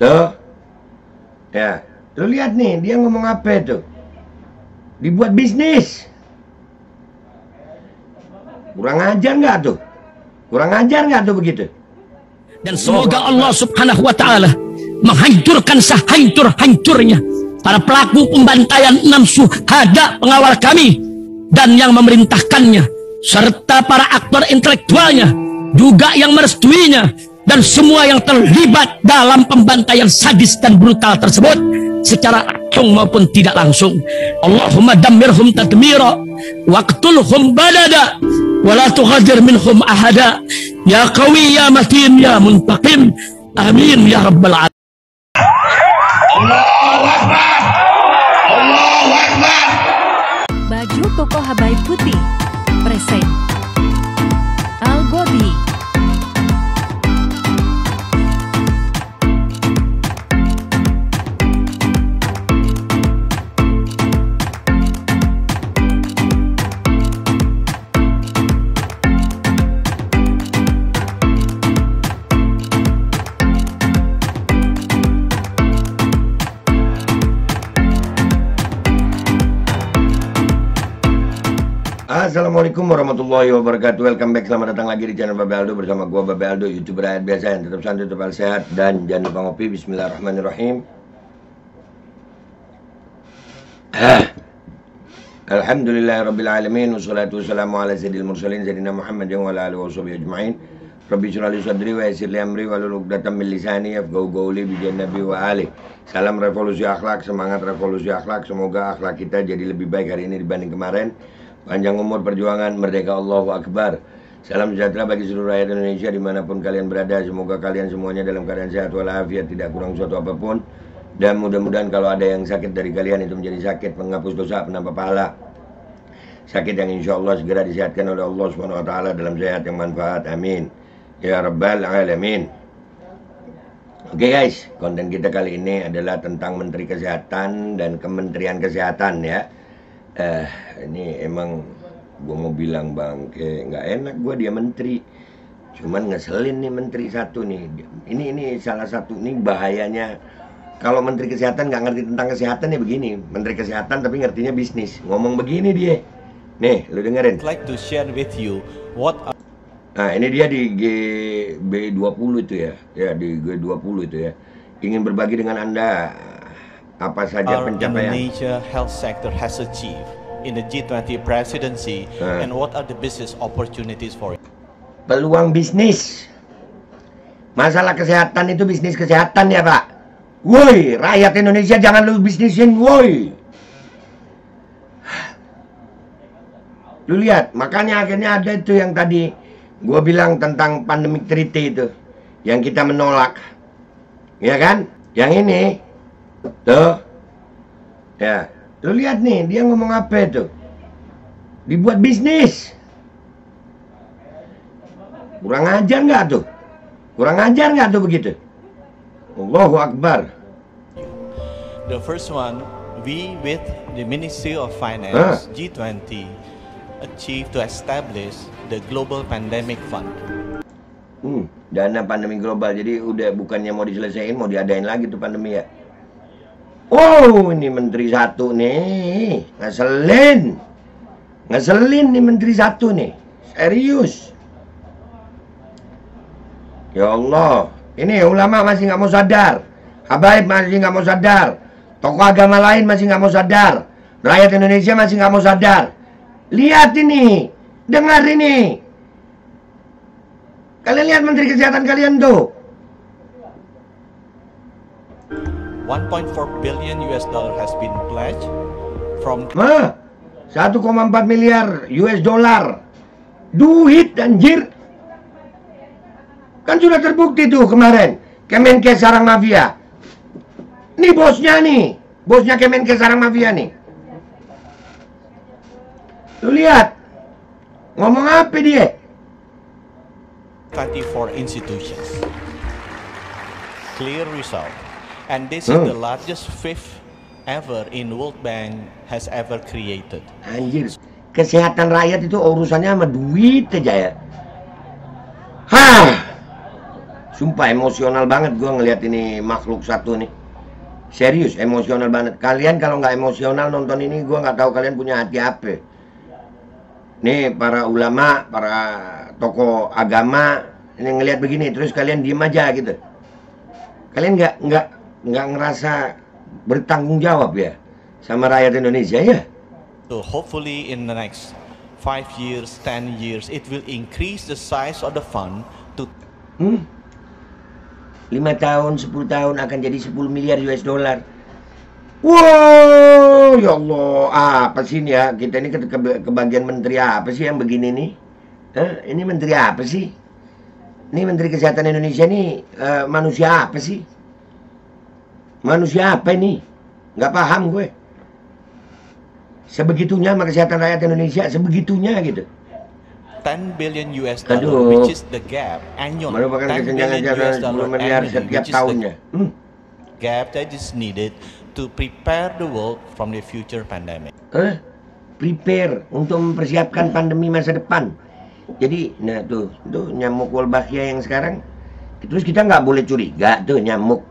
Tuh. Ya. Lu lihat nih, dia ngomong apa itu? Dibuat bisnis. Kurang ajar nggak tuh? Kurang ajar nggak tuh begitu? Dan semoga Allah Subhanahu wa ta'ala menghancurkan sehancur-hancurnya para pelaku pembantaian 6 syuhada pengawal kami dan yang memerintahkannya, serta para aktor intelektualnya juga yang merestuinya, dan semua yang terlibat dalam pembantaian sadis dan brutal tersebut secara langsung maupun tidak langsung. Allahumma dammirhum tadmira waqtulhum badada wala tughadir minhum ahada ya qawi ya matin ya muntaqim amin ya rabbal alamin. Allahu Akbar. Allahu Akbar. Baju koko Habaib putih present Al-Body. Assalamualaikum warahmatullahi wabarakatuh. Welcome back, selamat datang lagi di channel Babe Aldo bersama gua Babe Aldo, YouTuber rakyat biasa yang tetap santai, tetap sehat, dan jangan lupa ngopi. Bismillahirrahmanirrahim. Alhamdulillahirrabbilalamin. Wassalatu wassalamu ala sayyidil mursalin Sayyidina Muhammad wa ala alihi wa sahbihi ajma'in. Rabbi syrah li sadri wa yassir li amri wahlul 'uqdatam min lisani yafqahu qawli bi nabi wa ali. Salam revolusi akhlak, semangat revolusi akhlak. Semoga akhlak kita jadi lebih baik hari ini dibanding kemarin. Panjang umur perjuangan, merdeka, Allahu Akbar. Salam sejahtera bagi seluruh rakyat Indonesia dimanapun kalian berada. Semoga kalian semuanya dalam keadaan sehat walafiat, tidak kurang suatu apapun. Dan mudah-mudahan kalau ada yang sakit dari kalian itu menjadi sakit penghapus dosa, penambah pahala. Sakit yang insya Allah segera disehatkan oleh Allah SWT dalam sehat yang manfaat. Amin ya rabbal alamin. Oke guys, konten kita kali ini adalah tentang Menteri Kesehatan dan Kementerian Kesehatan ya. Ini emang gue mau bilang bang, kayak nggak enak gue dia menteri, cuman ngeselin nih menteri satu nih. Ini salah satu nih bahayanya kalau Menteri Kesehatan nggak ngerti tentang kesehatan ya begini. Menteri Kesehatan tapi ngertinya bisnis, ngomong begini dia. Nih, lu dengerin. I'd like to share with you what. Nah, ini dia di GB20 itu ya, di G20 itu ya. Ingin berbagi dengan Anda apa saja pencapaian Indonesia health sector has achieved in the G20 presidency and what are the business opportunities for it. Peluang bisnis. Masalah kesehatan itu bisnis kesehatan ya Pak. Woi, rakyat Indonesia jangan lu bisnisin woi. Lu lihat, makanya akhirnya ada itu yang tadi gua bilang tentang pandemic treaty itu yang kita menolak. Ya kan? Yang ini tuh, ya, lu lihat nih, dia ngomong apa itu? Dibuat bisnis. Kurang ajar nggak tuh? Kurang ajar nggak tuh begitu? Allahu Akbar. The first one, we with the Ministry of Finance, G20, achieved to establish the Global Pandemic Fund. Dana pandemi global, jadi udah bukannya mau diselesaikan, mau diadain lagi tuh pandemi ya. Oh, ini menteri satu nih, ngeselin nih menteri satu nih, serius. Ya Allah, ini ulama masih nggak mau sadar, habaib masih nggak mau sadar, tokoh agama lain masih nggak mau sadar, rakyat Indonesia masih nggak mau sadar. Lihat ini, dengar ini, kalian lihat menteri kesehatan kalian tuh. 1.4 billion US dollar has been pledged from 1,4 miliar US dollar. Duit anjir. Kan sudah terbukti tuh kemarin Kemenkes sarang mafia. Nih bosnya Kemenkes sarang mafia nih. Lu lihat. Ngomong apa dia? 24 institutions. Clear result. And this is the largest fifth ever in World Bank has ever created. Anjir, kesehatan rakyat itu urusannya sama duit aja ya. Sumpah emosional banget gue ngelihat ini makhluk satu nih. Serius, emosional banget. Kalian kalau nggak emosional nonton ini, gue nggak tahu kalian punya hati apa. Nih para ulama, para tokoh agama ini ngelihat begini, terus kalian diem aja gitu. Kalian nggak ngerasa bertanggung jawab ya sama rakyat Indonesia ya? So hopefully in the next 5 years, 10 years, it will increase the size of the fund to 5 tahun, 10 tahun akan jadi 10 miliar US dollar. Wow, ya Allah, apa sih ini ya? Kita ini kebagian menteri apa sih yang begini nih? Ini menteri apa sih? Ini Menteri Kesehatan Indonesia nih manusia apa sih? Manusia apa ini? Nggak paham gue. Sebegitunya sama kesehatan rakyat Indonesia, sebegitunya gitu. 10 billion US Aduh. dollar, which is the gap annual. Merupakan 10 kesenjangan billion US dollar 10 miliar annually, setiap which is tahunnya. the gap that is needed to prepare the world from the future pandemic. Prepare untuk mempersiapkan pandemi masa depan. Jadi, nah tuh nyamuk Wolbachia yang sekarang, terus kita nggak boleh curiga tuh nyamuk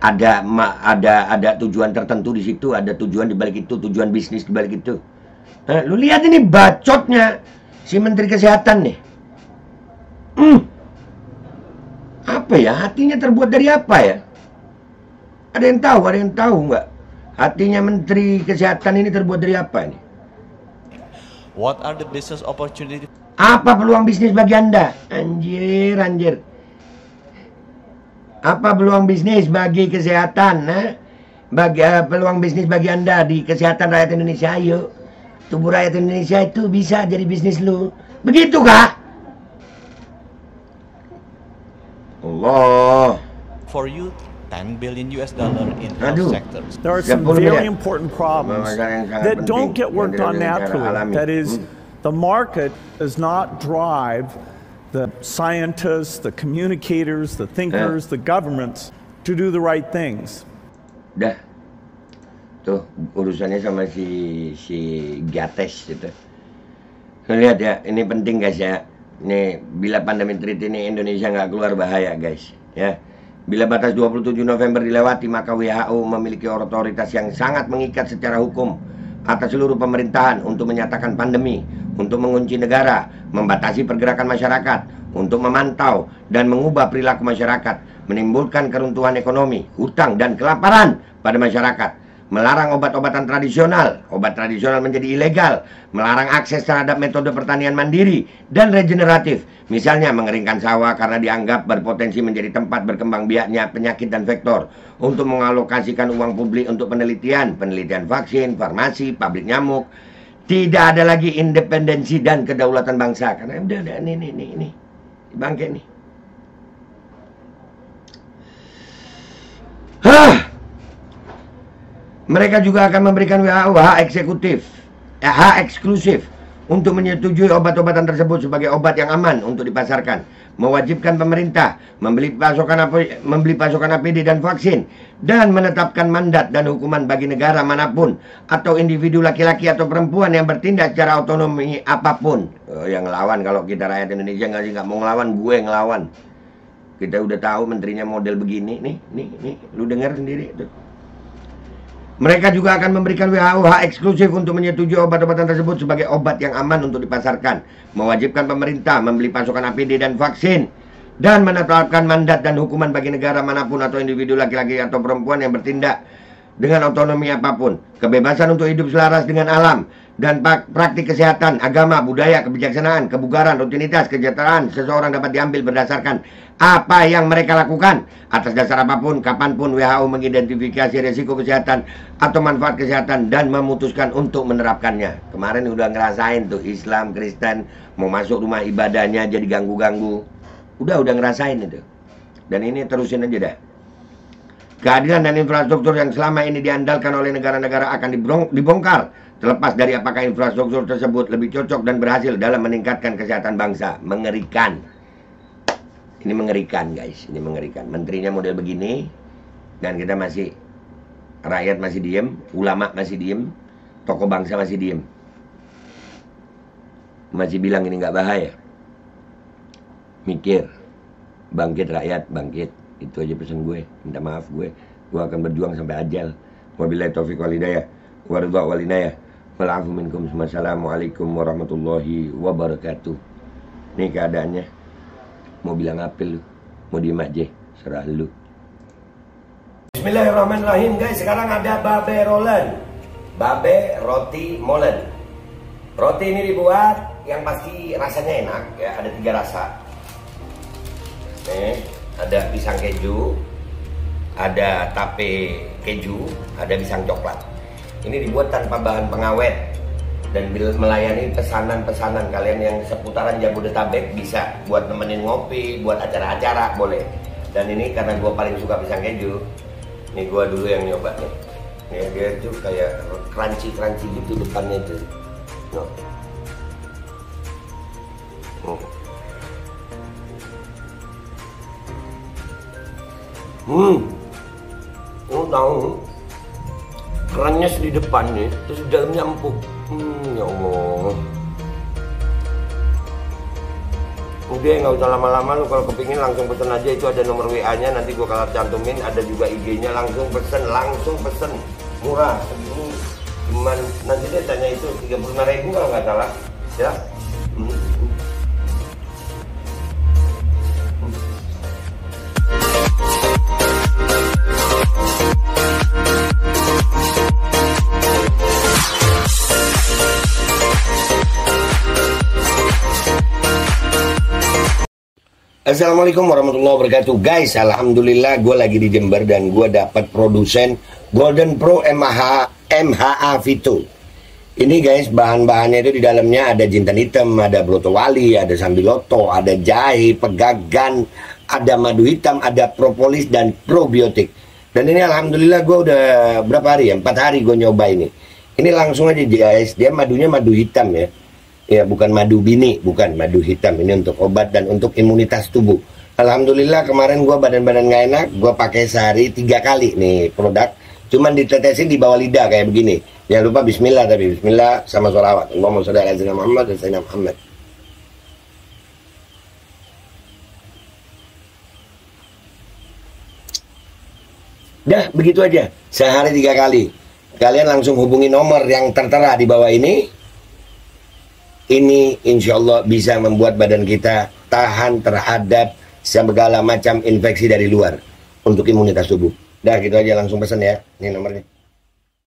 ada tujuan tertentu di situ, ada tujuan di balik itu, tujuan bisnis di balik itu. Lu lihat ini bacotnya si Menteri Kesehatan nih. Apa ya? Hatinya terbuat dari apa ya? Ada yang tahu nggak? Hatinya Menteri Kesehatan ini terbuat dari apa ini? What are the business opportunities? Apa peluang bisnis bagi Anda? Anjir. Apa peluang bisnis bagi kesehatan? Peluang bisnis bagi Anda di kesehatan rakyat Indonesia? Ayo, tubuh rakyat Indonesia itu bisa jadi bisnis lu. Begitu kah? Allah. For you, 10 billion US dollar in health sectors. There are some very important problems that don't get worked on naturally. That is, the market does not drive the scientists, the communicators, the thinkers, the governments to do the right things. Dah. Tuh urusannya sama si Gates gitu. Lihat ya, ini penting guys ya. Nih, bila pandemi treaty ini Indonesia nggak keluar bahaya guys, ya. Bila batas 27 November dilewati, maka WHO memiliki otoritas yang sangat mengikat secara hukum atas seluruh pemerintahan untuk menyatakan pandemi, untuk mengunci negara, membatasi pergerakan masyarakat, untuk memantau dan mengubah perilaku masyarakat, menimbulkan keruntuhan ekonomi, hutang, dan kelaparan pada masyarakat. Melarang obat-obatan tradisional, obat tradisional menjadi ilegal, melarang akses terhadap metode pertanian mandiri dan regeneratif, misalnya mengeringkan sawah karena dianggap berpotensi menjadi tempat berkembang biaknya penyakit dan vektor, untuk mengalokasikan uang publik untuk penelitian vaksin, farmasi, pabrik nyamuk. Tidak ada lagi independensi dan kedaulatan bangsa, karena udah ini bangke nih. Mereka juga akan memberikan WHO hak eksklusif untuk menyetujui obat-obatan tersebut sebagai obat yang aman untuk dipasarkan, mewajibkan pemerintah membeli pasokan APD dan vaksin, dan menetapkan mandat dan hukuman bagi negara manapun atau individu laki-laki atau perempuan yang bertindak secara otonomi apapun. Yang ngelawan kalau kita rakyat Indonesia nggak mau ngelawan, gue ngelawan. Kita udah tahu menterinya model begini, nih, lu dengar sendiri tuh. Mereka juga akan memberikan WHO hak eksklusif untuk menyetujui obat-obatan tersebut sebagai obat yang aman untuk dipasarkan, mewajibkan pemerintah membeli pasokan APD dan vaksin, dan menetapkan mandat dan hukuman bagi negara manapun atau individu laki-laki atau perempuan yang bertindak dengan otonomi apapun, kebebasan untuk hidup selaras dengan alam, dan praktik kesehatan, agama, budaya, kebijaksanaan, kebugaran, rutinitas, kesejahteraan seseorang dapat diambil berdasarkan apa yang mereka lakukan. Atas dasar apapun, kapanpun WHO mengidentifikasi risiko kesehatan atau manfaat kesehatan dan memutuskan untuk menerapkannya. Kemarin udah ngerasain tuh Islam, Kristen mau masuk rumah ibadahnya jadi ganggu-ganggu. Udah ngerasain itu. Dan ini terusin aja dah. Keadilan dan infrastruktur yang selama ini diandalkan oleh negara-negara akan dibongkar, terlepas dari apakah infrastruktur tersebut lebih cocok dan berhasil dalam meningkatkan kesehatan bangsa. Mengerikan. Ini mengerikan guys, ini mengerikan. Menterinya model begini, dan kita rakyat masih diem, ulama masih diem, tokoh bangsa masih diem. Masih bilang ini nggak bahaya. Mikir. Bangkit rakyat, bangkit. Itu aja pesan gue. Minta maaf gue akan berjuang sampai ajal. Wabillahi taufiq wal hidayah. Wa ridha wal inayah. Wal afu minkum. Assalamualaikum warahmatullahi wabarakatuh. Nih keadaannya. Mau bilang apa lu? Mau diem aja? Serah lu. Bismillahirrahmanirrahim guys. Sekarang ada babe rolen. Babe roti molen. Roti ini dibuat yang pasti rasanya enak ya. Ada 3 rasa. Nih, ada pisang keju, ada tape keju, ada pisang coklat. Ini dibuat tanpa bahan pengawet dan melayani pesanan-pesanan kalian yang seputaran Jabodetabek, bisa buat nemenin ngopi, buat acara-acara boleh. Dan ini karena gue paling suka pisang keju, nih gue dulu yang nyoba nih. Nih dia tuh kayak crunchy gitu depannya tuh. Lu tahu kerannya di depan nih, terus di dalamnya empuk. Ya Allah. Udah nggak usah lama-lama, lu kalau kepingin langsung pesen aja, itu ada nomor WA-nya, nanti gua kalau cantumin, ada juga IG-nya, langsung pesen, murah. Segini cuman nanti dia tanya itu 35.000 kalau nggak salah, ya. Assalamualaikum warahmatullahi wabarakatuh. Guys, alhamdulillah gue lagi di Jember dan gue dapat produsen Golden Pro MHA Vito. Ini guys, bahan-bahannya itu di dalamnya ada jintan hitam, ada broto wali, ada sambiloto, ada jahe, pegagan, ada madu hitam, ada propolis dan probiotik. Dan ini alhamdulillah gue udah berapa hari ya? 4 hari gue nyoba ini. Ini langsung aja guys, dia madunya madu hitam ya. Ya, bukan madu bini, bukan madu hitam. Ini untuk obat dan untuk imunitas tubuh. Alhamdulillah kemarin gue badan-badan gak enak, gue pakai sehari 3 kali nih produk. Cuman ditetesin di bawah lidah kayak begini. Jangan lupa bismillah, tapi bismillah sama sholawat. Allahumma sholli ala sayyidina Muhammad dan sayyidina Muhammad. Dah, begitu aja. Sehari 3 kali. Kalian langsung hubungi nomor yang tertera di bawah ini. Ini insya Allah bisa membuat badan kita tahan terhadap segala macam infeksi dari luar untuk imunitas tubuh. Dah gitu aja, langsung pesan ya. Ini nomornya.